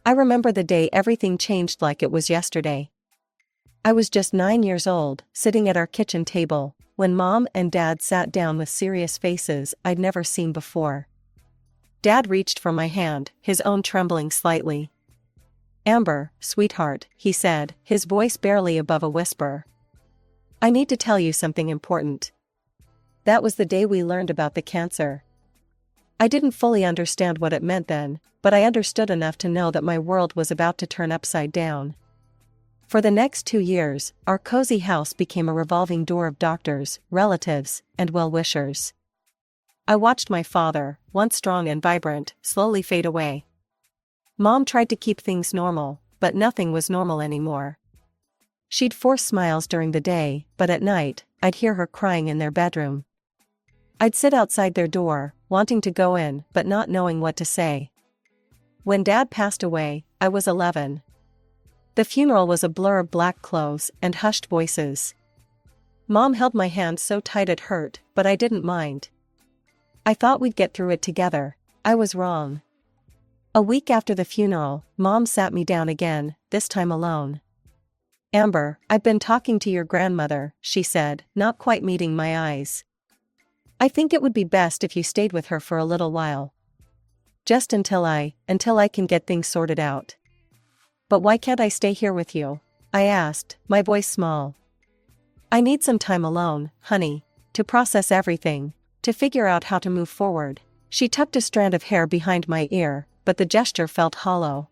I remember the day everything changed like it was yesterday. I was just 9 years old, sitting at our kitchen table, when Mom and Dad sat down with serious faces I'd never seen before. Dad reached for my hand, his own trembling slightly. "Amber, sweetheart," he said, his voice barely above a whisper. "I need to tell you something important." That was the day we learned about the cancer. I didn't fully understand what it meant then, but I understood enough to know that my world was about to turn upside down. For the next 2 years, our cozy house became a revolving door of doctors, relatives, and well-wishers. I watched my father, once strong and vibrant, slowly fade away. Mom tried to keep things normal, but nothing was normal anymore. She'd force smiles during the day, but at night, I'd hear her crying in their bedroom. I'd sit outside their door, wanting to go in but not knowing what to say. When Dad passed away, I was 11. The funeral was a blur of black clothes and hushed voices. Mom held my hand so tight it hurt, but I didn't mind. I thought we'd get through it together. I was wrong. A week after the funeral, Mom sat me down again, this time alone. "Amber, I've been talking to your grandmother," she said, not quite meeting my eyes. "I think it would be best if you stayed with her for a little while. Just until I can get things sorted out." "But why can't I stay here with you?" I asked, my voice small. "I need some time alone, honey, to process everything, to figure out how to move forward." She tucked a strand of hair behind my ear, but the gesture felt hollow.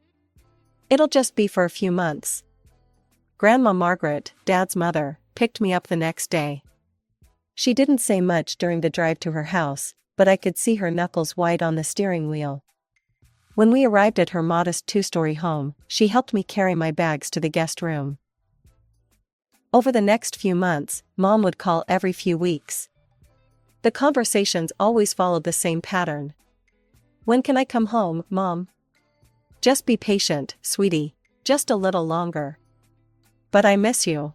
"It'll just be for a few months." Grandma Margaret, Dad's mother, picked me up the next day. She didn't say much during the drive to her house, but I could see her knuckles white on the steering wheel. When we arrived at her modest 2-story home, she helped me carry my bags to the guest room. Over the next few months, Mom would call every few weeks. The conversations always followed the same pattern. "When can I come home, Mom?" "Just be patient, sweetie. Just a little longer." "But I miss you."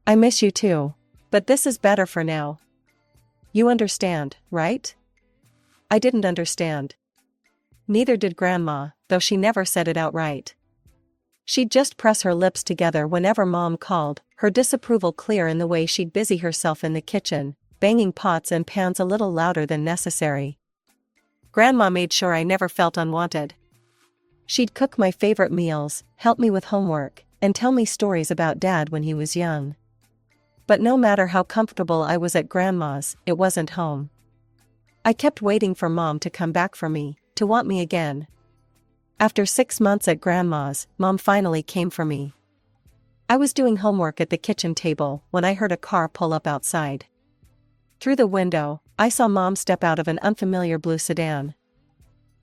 "I miss you too. But this is better for now. You understand, right?" I didn't understand. Neither did Grandma, though she never said it outright. She'd just press her lips together whenever Mom called, her disapproval clear in the way she'd busy herself in the kitchen, banging pots and pans a little louder than necessary. Grandma made sure I never felt unwanted. She'd cook my favorite meals, help me with homework, and tell me stories about Dad when he was young. But no matter how comfortable I was at Grandma's, it wasn't home. I kept waiting for Mom to come back for me, to want me again. After 6 months at Grandma's, Mom finally came for me. I was doing homework at the kitchen table when I heard a car pull up outside. Through the window, I saw Mom step out of an unfamiliar blue sedan.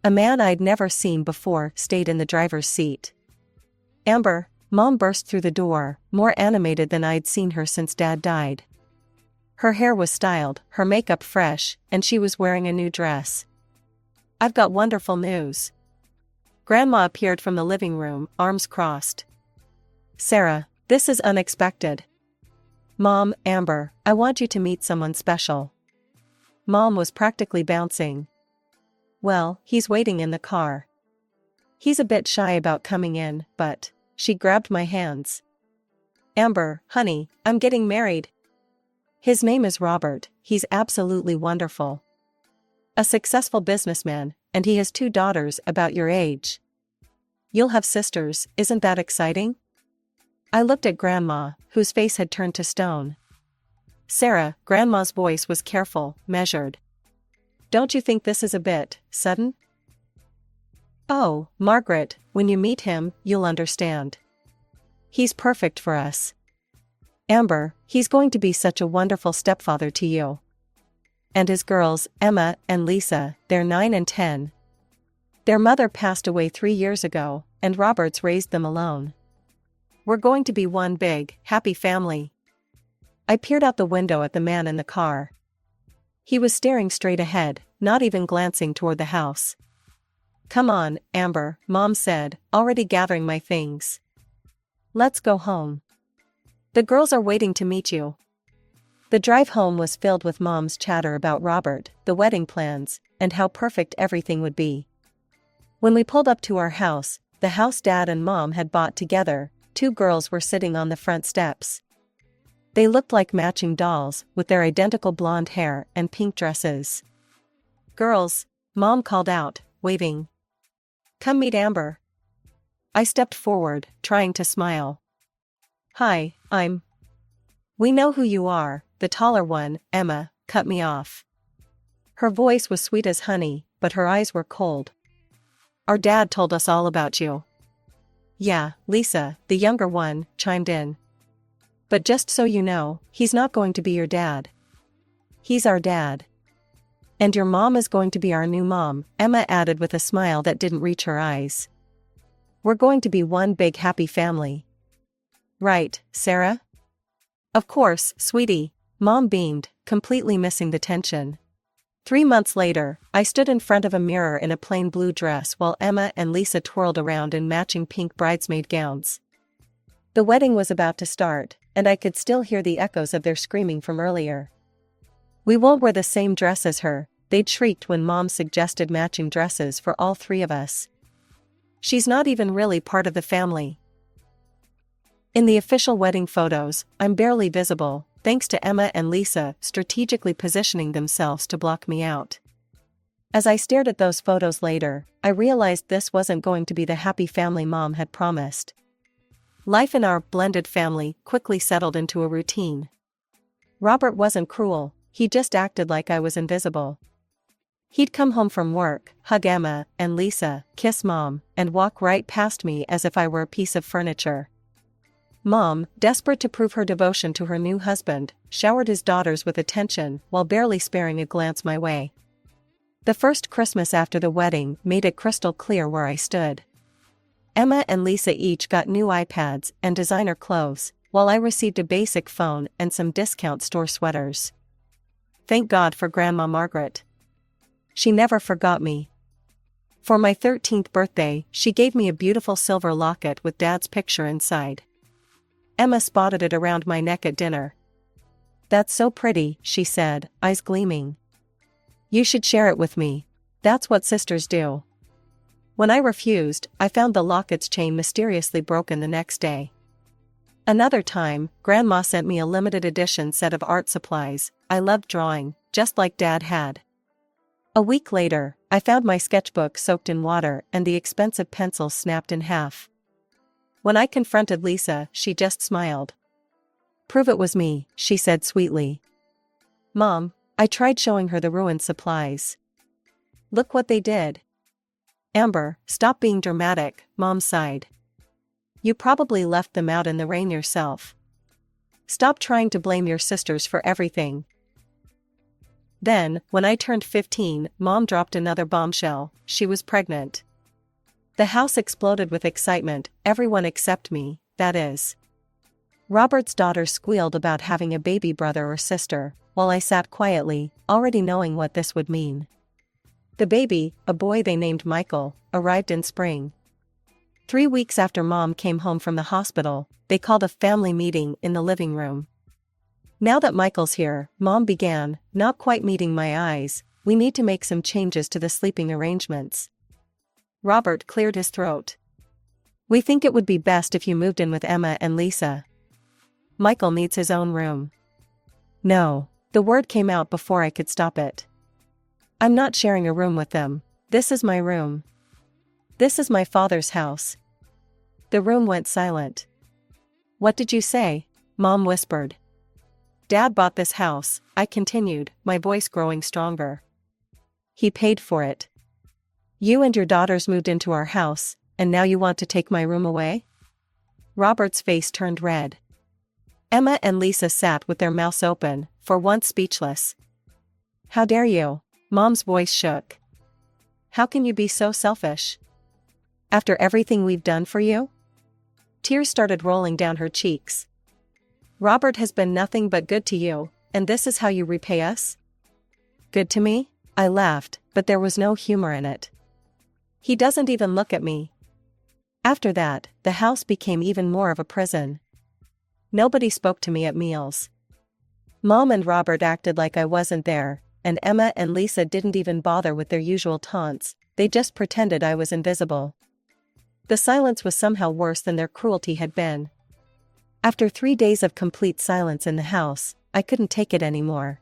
A man I'd never seen before stayed in the driver's seat. "Amber," Mom burst through the door, more animated than I'd seen her since Dad died. Her hair was styled, her makeup fresh, and she was wearing a new dress. "I've got wonderful news." Grandma appeared from the living room, arms crossed. "Sarah, this is unexpected." "Mom, Amber, I want you to meet someone special." Mom was practically bouncing. "Well, he's waiting in the car. He's a bit shy about coming in, but..." She grabbed my hands. "Amber, honey, I'm getting married. His name is Robert, he's absolutely wonderful. A successful businessman, and he has 2 daughters about your age. You'll have sisters, isn't that exciting?" I looked at Grandma, whose face had turned to stone. "Sarah," Grandma's voice was careful, measured. "Don't you think this is a bit sudden?" "Oh, Margaret, when you meet him, you'll understand. He's perfect for us. Amber, he's going to be such a wonderful stepfather to you. And his girls, Emma and Lisa, they're 9 and 10. Their mother passed away 3 years ago, and Robert's raised them alone. We're going to be one big, happy family." I peered out the window at the man in the car. He was staring straight ahead, not even glancing toward the house. "Come on, Amber," Mom said, already gathering my things. "Let's go home. The girls are waiting to meet you." The drive home was filled with Mom's chatter about Robert, the wedding plans, and how perfect everything would be. When we pulled up to our house, the house Dad and Mom had bought together, two girls were sitting on the front steps. They looked like matching dolls, with their identical blonde hair and pink dresses. "Girls," Mom called out, waving. "Come meet Amber." I stepped forward, trying to smile. "Hi, I'm..." "We know who you are," the taller one, Emma, cut me off. Her voice was sweet as honey, but her eyes were cold. "Our dad told us all about you." "Yeah," Lisa, the younger one, chimed in. "But just so you know, he's not going to be your dad. He's our dad. And your mom is going to be our new mom," Emma added with a smile that didn't reach her eyes. "We're going to be one big happy family. Right, Sarah?" "Of course, sweetie," Mom beamed, completely missing the tension. 3 months later, I stood in front of a mirror in a plain blue dress while Emma and Lisa twirled around in matching pink bridesmaid gowns. The wedding was about to start, and I could still hear the echoes of their screaming from earlier. "We won't wear the same dress as her," they'd shrieked when Mom suggested matching dresses for all three of us. "She's not even really part of the family." In the official wedding photos, I'm barely visible, thanks to Emma and Lisa strategically positioning themselves to block me out. As I stared at those photos later, I realized this wasn't going to be the happy family Mom had promised. Life in our blended family quickly settled into a routine. Robert wasn't cruel, he just acted like I was invisible. He'd come home from work, hug Emma and Lisa, kiss Mom, and walk right past me as if I were a piece of furniture. Mom, desperate to prove her devotion to her new husband, showered his daughters with attention while barely sparing a glance my way. The first Christmas after the wedding made it crystal clear where I stood. Emma and Lisa each got new iPads and designer clothes, while I received a basic phone and some discount store sweaters. Thank God for Grandma Margaret. She never forgot me. For my 13th birthday, she gave me a beautiful silver locket with Dad's picture inside. Emma spotted it around my neck at dinner. "That's so pretty," she said, eyes gleaming. "You should share it with me. That's what sisters do." When I refused, I found the locket's chain mysteriously broken the next day. Another time, Grandma sent me a limited edition set of art supplies. I loved drawing, just like Dad had. A week later, I found my sketchbook soaked in water and the expensive pencils snapped in half. When I confronted Lisa, she just smiled. "Prove it was me," she said sweetly. "Mom," I tried showing her the ruined supplies. "Look what they did." "Amber, stop being dramatic," Mom sighed. "You probably left them out in the rain yourself. Stop trying to blame your sisters for everything." Then, when I turned 15, Mom dropped another bombshell: she was pregnant. The house exploded with excitement, everyone except me, that is. Robert's daughter squealed about having a baby brother or sister, while I sat quietly, already knowing what this would mean. The baby, a boy they named Michael, arrived in spring. 3 weeks after Mom came home from the hospital, they called a family meeting in the living room. "Now that Michael's here," Mom began, not quite meeting my eyes, "we need to make some changes to the sleeping arrangements." Robert cleared his throat. "We think it would be best if you moved in with Emma and Lisa. Michael needs his own room." "No," the word came out before I could stop it. "I'm not sharing a room with them. This is my room. This is my father's house." The room went silent. "What did you say?" Mom whispered. "Dad bought this house," I continued, my voice growing stronger. "He paid for it. You and your daughters moved into our house, and now you want to take my room away?" Robert's face turned red. Emma and Lisa sat with their mouths open, for once speechless. "How dare you?" Mom's voice shook. "How can you be so selfish? After everything we've done for you?" Tears started rolling down her cheeks. "Robert has been nothing but good to you, and this is how you repay us?" "Good to me?" I laughed, but there was no humor in it. "He doesn't even look at me." After that, the house became even more of a prison. Nobody spoke to me at meals. Mom and Robert acted like I wasn't there, and Emma and Lisa didn't even bother with their usual taunts, they just pretended I was invisible. The silence was somehow worse than their cruelty had been. After 3 days of complete silence in the house, I couldn't take it anymore.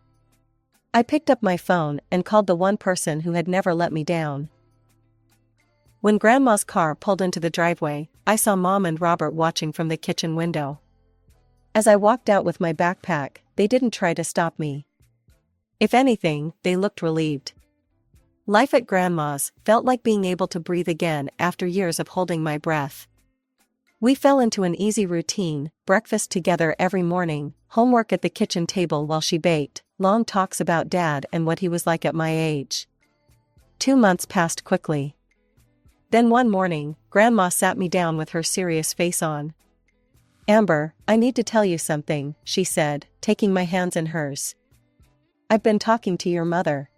I picked up my phone and called the one person who had never let me down. When Grandma's car pulled into the driveway, I saw Mom and Robert watching from the kitchen window. As I walked out with my backpack, they didn't try to stop me. If anything, they looked relieved. Life at Grandma's felt like being able to breathe again after years of holding my breath. We fell into an easy routine: breakfast together every morning, homework at the kitchen table while she baked, long talks about Dad and what he was like at my age. 2 months passed quickly. Then one morning, Grandma sat me down with her serious face on. "Amber, I need to tell you something," she said, taking my hands in hers. "I've been talking to your mother.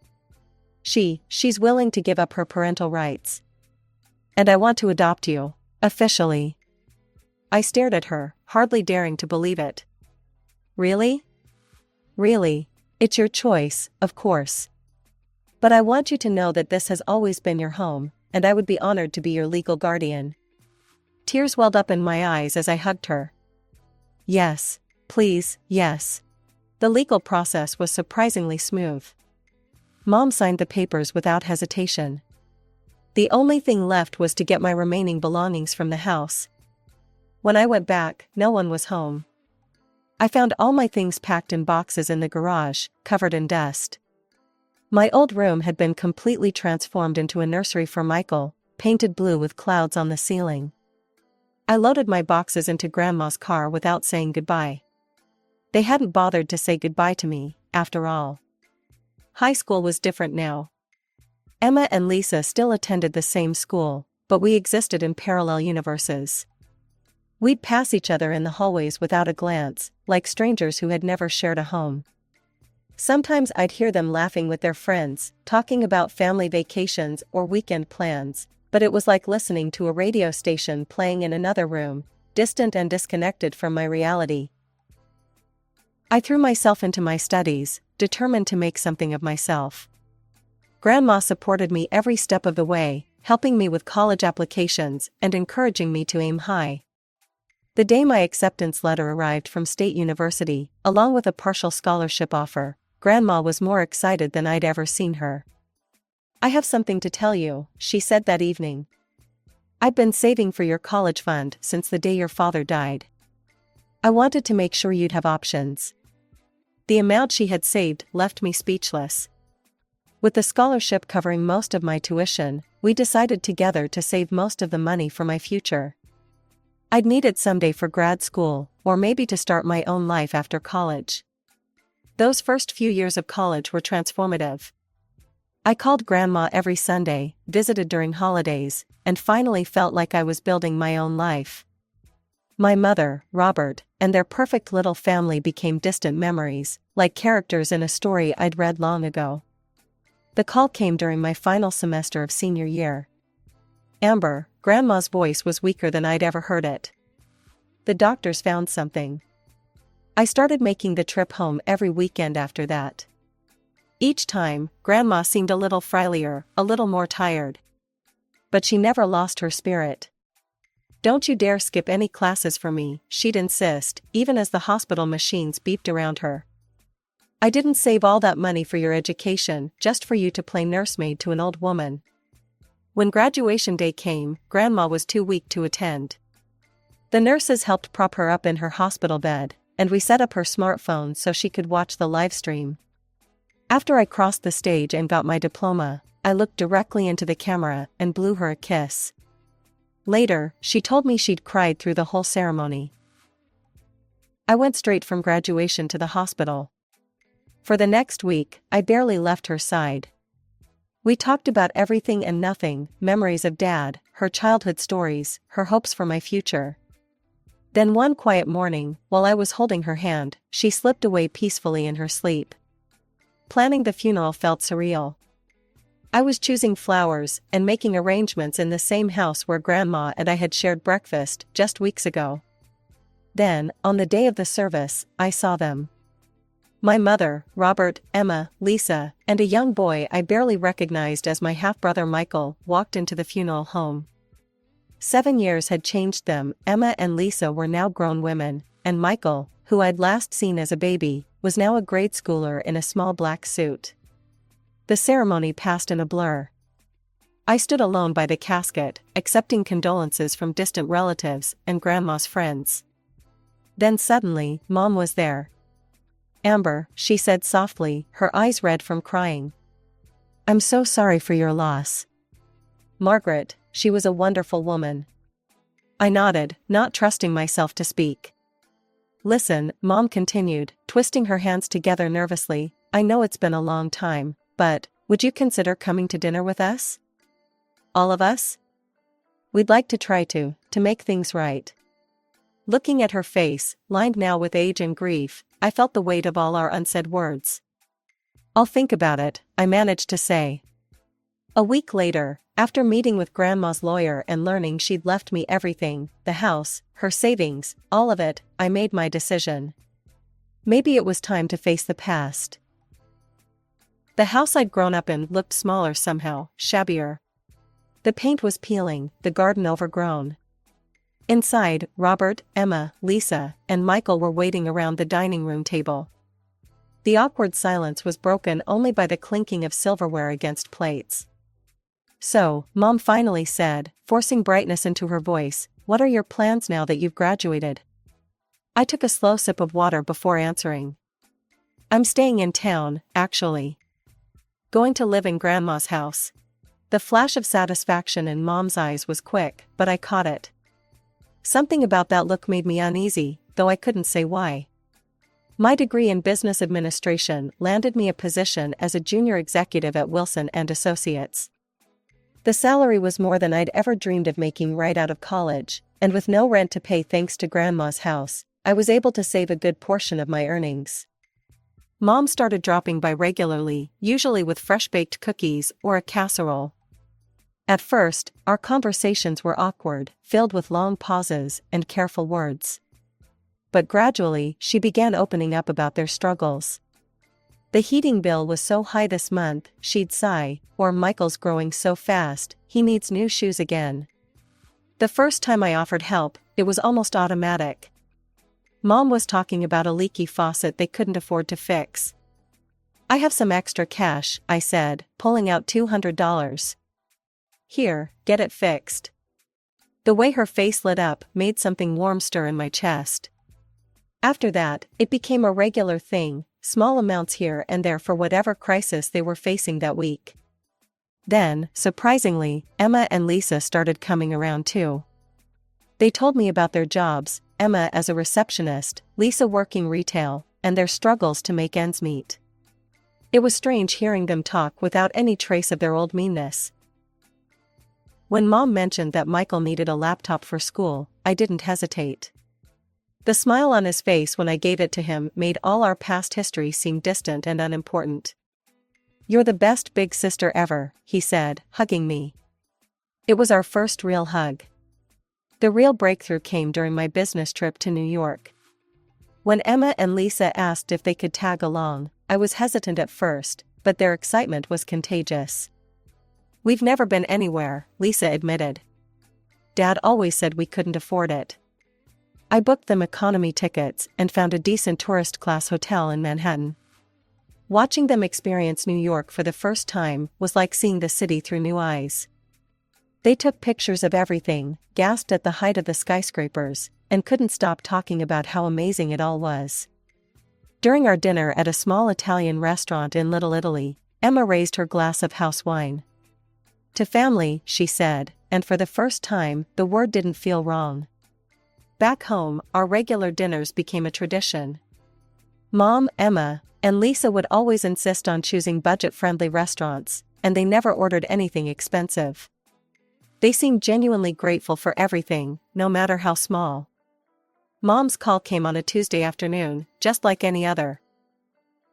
She's willing to give up her parental rights. And I want to adopt you, officially." I stared at her, hardly daring to believe it. "Really? Really? It's your choice, of course. But I want you to know that this has always been your home, and I would be honored to be your legal guardian." Tears welled up in my eyes as I hugged her. "Yes, please, yes." The legal process was surprisingly smooth. Mom signed the papers without hesitation. The only thing left was to get my remaining belongings from the house. When I went back, no one was home. I found all my things packed in boxes in the garage, covered in dust. My old room had been completely transformed into a nursery for Michael, painted blue with clouds on the ceiling. I loaded my boxes into Grandma's car without saying goodbye. They hadn't bothered to say goodbye to me, after all. High school was different now. Emma and Lisa still attended the same school, but we existed in parallel universes. We'd pass each other in the hallways without a glance, like strangers who had never shared a home. Sometimes I'd hear them laughing with their friends, talking about family vacations or weekend plans, but it was like listening to a radio station playing in another room, distant and disconnected from my reality. I threw myself into my studies, determined to make something of myself. Grandma supported me every step of the way, helping me with college applications and encouraging me to aim high. The day my acceptance letter arrived from State University, along with a partial scholarship offer, Grandma was more excited than I'd ever seen her. "I have something to tell you," she said that evening. "I've been saving for your college fund since the day your father died. I wanted to make sure you'd have options." The amount she had saved left me speechless. With the scholarship covering most of my tuition, we decided together to save most of the money for my future. I'd need it someday for grad school, or maybe to start my own life after college. Those first few years of college were transformative. I called Grandma every Sunday, visited during holidays, and finally felt like I was building my own life. My mother, Robert, and their perfect little family became distant memories, like characters in a story I'd read long ago. The call came during my final semester of senior year. "Amber," Grandma's voice was weaker than I'd ever heard it. "The doctors found something." I started making the trip home every weekend after that. Each time, Grandma seemed a little frilier, a little more tired. But she never lost her spirit. "Don't you dare skip any classes for me," she'd insist, even as the hospital machines beeped around her. "I didn't save all that money for your education just for you to play nursemaid to an old woman." When graduation day came, Grandma was too weak to attend. The nurses helped prop her up in her hospital bed, and we set up her smartphone so she could watch the live stream. After I crossed the stage and got my diploma, I looked directly into the camera and blew her a kiss. Later, she told me she'd cried through the whole ceremony. I went straight from graduation to the hospital. For the next week, I barely left her side. We talked about everything and nothing, memories of Dad, her childhood stories, her hopes for my future. Then one quiet morning, while I was holding her hand, she slipped away peacefully in her sleep. Planning the funeral felt surreal. I was choosing flowers and making arrangements in the same house where Grandma and I had shared breakfast just weeks ago. Then, on the day of the service, I saw them. My mother, Robert, Emma, Lisa, and a young boy I barely recognized as my half-brother Michael walked into the funeral home. 7 years had changed them. Emma and Lisa were now grown women, and Michael, who I'd last seen as a baby, was now a grade schooler in a small black suit. The ceremony passed in a blur. I stood alone by the casket, accepting condolences from distant relatives and Grandma's friends. Then suddenly, Mom was there. "Amber," she said softly, her eyes red from crying. "I'm so sorry for your loss." "Margaret, she was a wonderful woman." I nodded, not trusting myself to speak. "Listen," Mom continued, twisting her hands together nervously, "I know it's been a long time, but would you consider coming to dinner with us? All of us? We'd like to try to make things right." Looking at her face, lined now with age and grief, I felt the weight of all our unsaid words. "I'll think about it," I managed to say. A week later, after meeting with Grandma's lawyer and learning she'd left me everything, the house, her savings, all of it, I made my decision. Maybe it was time to face the past. The house I'd grown up in looked smaller somehow, shabbier. The paint was peeling, the garden overgrown. Inside, Robert, Emma, Lisa, and Michael were waiting around the dining room table. The awkward silence was broken only by the clinking of silverware against plates. "So," Mom finally said, forcing brightness into her voice, "what are your plans now that you've graduated?" I took a slow sip of water before answering. "I'm staying in town, actually. Going to live in Grandma's house." The flash of satisfaction in Mom's eyes was quick, but I caught it. Something about that look made me uneasy, though I couldn't say why. My degree in business administration landed me a position as a junior executive at Wilson & Associates. The salary was more than I'd ever dreamed of making right out of college, and with no rent to pay thanks to Grandma's house, I was able to save a good portion of my earnings. Mom started dropping by regularly, usually with fresh-baked cookies or a casserole. At first, our conversations were awkward, filled with long pauses and careful words. But gradually, she began opening up about their struggles. The heating bill was so high this month, she'd sigh, or Michael's growing so fast, he needs new shoes again. The first time I offered help, it was almost automatic. Mom was talking about a leaky faucet they couldn't afford to fix. "I have some extra cash," I said, pulling out $200. "Here, get it fixed." The way her face lit up made something warm stir in my chest. After that, it became a regular thing, small amounts here and there for whatever crisis they were facing that week. Then, surprisingly, Emma and Lisa started coming around too. They told me about their jobs, Emma as a receptionist, Lisa working retail, and their struggles to make ends meet. It was strange hearing them talk without any trace of their old meanness. When Mom mentioned that Michael needed a laptop for school, I didn't hesitate. The smile on his face when I gave it to him made all our past history seem distant and unimportant. "You're the best big sister ever," he said, hugging me. It was our first real hug. The real breakthrough came during my business trip to New York. When Emma and Lisa asked if they could tag along, I was hesitant at first, but their excitement was contagious. "We've never been anywhere," Lisa admitted. "Dad always said we couldn't afford it." I booked them economy tickets and found a decent tourist-class hotel in Manhattan. Watching them experience New York for the first time was like seeing the city through new eyes. They took pictures of everything, gasped at the height of the skyscrapers, and couldn't stop talking about how amazing it all was. During our dinner at a small Italian restaurant in Little Italy, Emma raised her glass of house wine. "To family," she said, and for the first time, the word didn't feel wrong. Back home, our regular dinners became a tradition. Mom, Emma, and Lisa would always insist on choosing budget-friendly restaurants, and they never ordered anything expensive. They seemed genuinely grateful for everything, no matter how small. Mom's call came on a Tuesday afternoon, just like any other.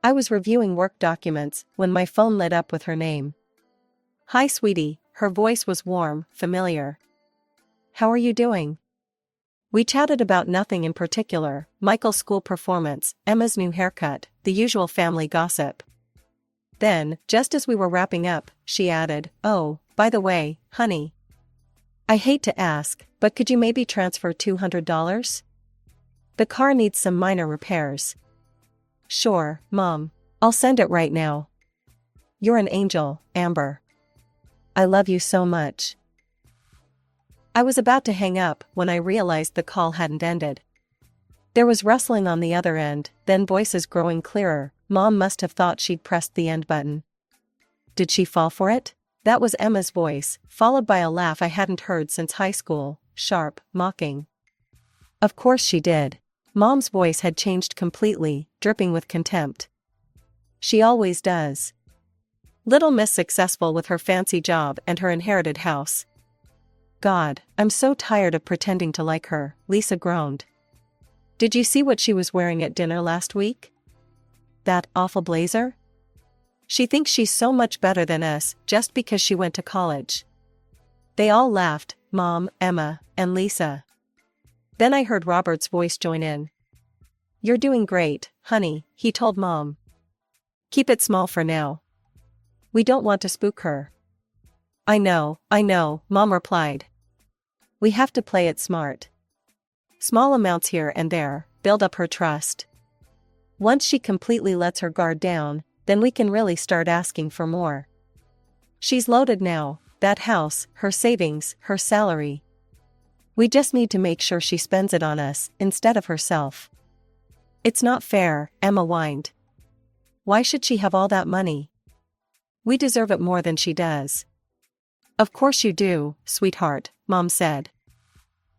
I was reviewing work documents when my phone lit up with her name. "Hi, sweetie," her voice was warm, familiar. "How are you doing?" We chatted about nothing in particular, Michael's school performance, Emma's new haircut, the usual family gossip. Then, just as we were wrapping up, she added, "Oh, by the way, honey. I hate to ask, but could you maybe transfer $200? The car needs some minor repairs. Sure, Mom. I'll send it right now. You're an angel, Amber. I love you so much. I was about to hang up when I realized the call hadn't ended. There was rustling on the other end, then voices growing clearer. Mom must have thought she'd pressed the end button. Did she fall for it? That was Emma's voice, followed by a laugh I hadn't heard since high school, sharp, mocking. Of course she did. Mom's voice had changed completely, dripping with contempt. She always does. Little Miss successful with her fancy job and her inherited house. God, I'm so tired of pretending to like her, Lisa groaned. Did you see what she was wearing at dinner last week? That awful blazer? She thinks she's so much better than us just because she went to college. They all laughed, Mom, Emma, and Lisa. Then I heard Robert's voice join in. You're doing great, honey, he told Mom. Keep it small for now. We don't want to spook her. I know, Mom replied. We have to play it smart. Small amounts here and there, build up her trust. Once she completely lets her guard down, then we can really start asking for more. She's loaded now, that house, her savings, her salary. We just need to make sure she spends it on us, instead of herself. It's not fair, Emma whined. Why should she have all that money? We deserve it more than she does. Of course you do, sweetheart, Mom said.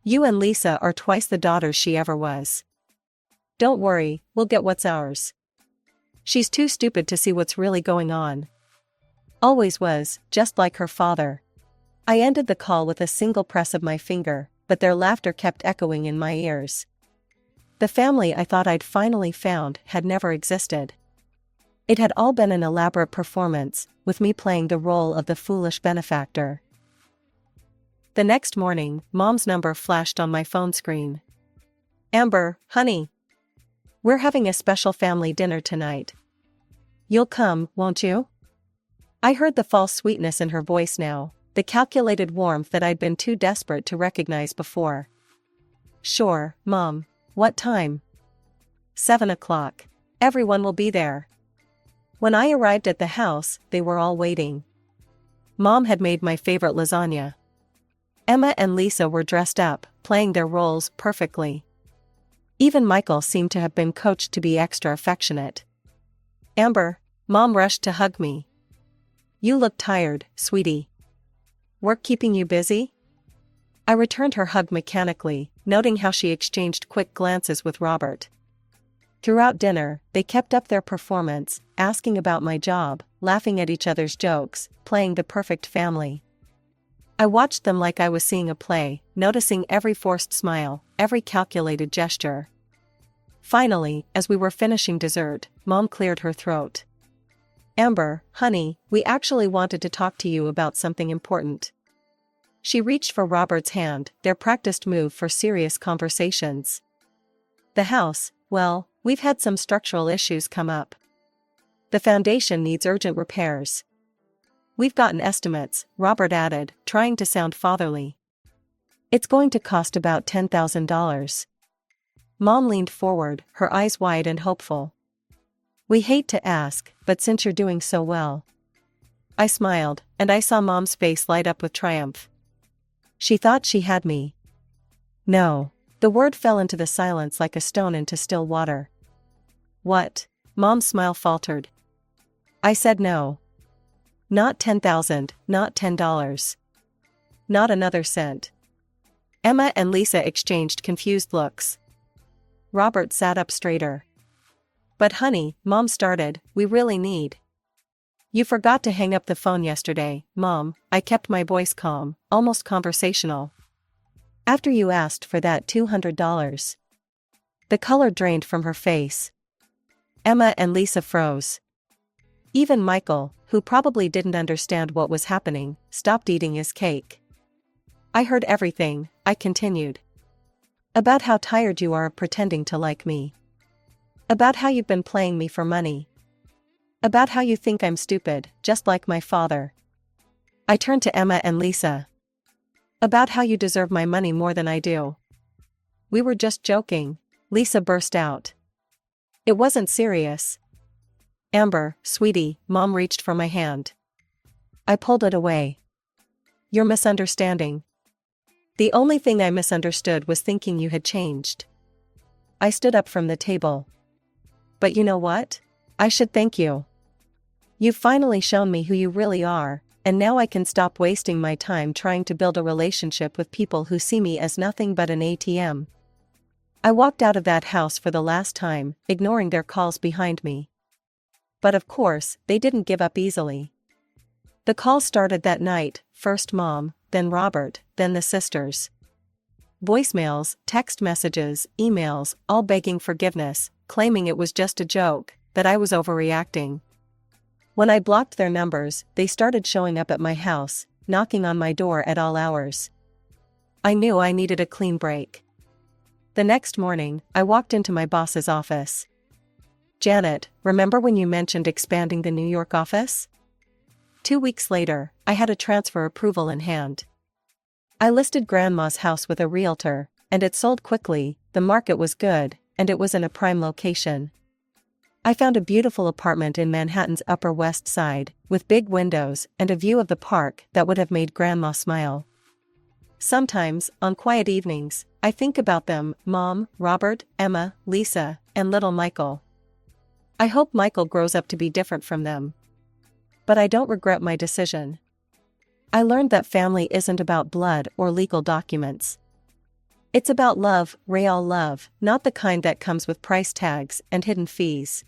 You and Lisa are twice the daughters she ever was. Don't worry, we'll get what's ours. She's too stupid to see what's really going on. Always was, just like her father. I ended the call with a single press of my finger, but their laughter kept echoing in my ears. The family I thought I'd finally found had never existed. It had all been an elaborate performance, with me playing the role of the foolish benefactor. The next morning, Mom's number flashed on my phone screen. Amber, honey. We're having a special family dinner tonight. You'll come, won't you? I heard the false sweetness in her voice now, the calculated warmth that I'd been too desperate to recognize before. Sure, Mom. What time? 7 o'clock. Everyone will be there. When I arrived at the house, they were all waiting. Mom had made my favorite lasagna. Emma and Lisa were dressed up, playing their roles perfectly. Even Michael seemed to have been coached to be extra affectionate. Amber, Mom rushed to hug me. You look tired, sweetie. Work keeping you busy? I returned her hug mechanically, noting how she exchanged quick glances with Robert. Throughout dinner, they kept up their performance, asking about my job, laughing at each other's jokes, playing the perfect family. I watched them like I was seeing a play, noticing every forced smile, every calculated gesture. Finally, as we were finishing dessert, Mom cleared her throat. Amber, honey, we actually wanted to talk to you about something important. She reached for Robert's hand, their practiced move for serious conversations. The house, well, we've had some structural issues come up. The foundation needs urgent repairs. We've gotten estimates, Robert added, trying to sound fatherly. It's going to cost about $10,000. Mom leaned forward, her eyes wide and hopeful. We hate to ask, but since you're doing so well. I smiled, and I saw Mom's face light up with triumph. She thought she had me. No. The word fell into the silence like a stone into still water. What? Mom's smile faltered. I said no. Not 10,000, not $10. Not another cent. Emma and Lisa exchanged confused looks. Robert sat up straighter. But honey, Mom started, we really need. You forgot to hang up the phone yesterday, Mom, I kept my voice calm, almost conversational. After you asked for that $200. The color drained from her face. Emma and Lisa froze. Even Michael, who probably didn't understand what was happening, stopped eating his cake. I heard everything, I continued. About how tired you are of pretending to like me. About how you've been playing me for money. About how you think I'm stupid, just like my father. I turned to Emma and Lisa. About how you deserve my money more than I do. We were just joking, Lisa burst out. It wasn't serious. Amber, sweetie, Mom reached for my hand. I pulled it away. You're misunderstanding. The only thing I misunderstood was thinking you had changed. I stood up from the table. But you know what? I should thank you. You've finally shown me who you really are, and now I can stop wasting my time trying to build a relationship with people who see me as nothing but an ATM. I walked out of that house for the last time, ignoring their calls behind me. But of course, they didn't give up easily. The calls started that night, first Mom, then Robert, then the sisters. Voicemails, text messages, emails, all begging forgiveness, claiming it was just a joke, that I was overreacting. When I blocked their numbers, they started showing up at my house, knocking on my door at all hours. I knew I needed a clean break. The next morning, I walked into my boss's office. Janet, remember when you mentioned expanding the New York office? 2 weeks later, I had a transfer approval in hand. I listed Grandma's house with a realtor, and it sold quickly, the market was good, and it was in a prime location. I found a beautiful apartment in Manhattan's Upper West Side, with big windows and a view of the park that would have made Grandma smile. Sometimes, on quiet evenings, I think about them, Mom, Robert, Emma, Lisa, and little Michael. I hope Michael grows up to be different from them. But I don't regret my decision. I learned that family isn't about blood or legal documents. It's about love, real love, not the kind that comes with price tags and hidden fees.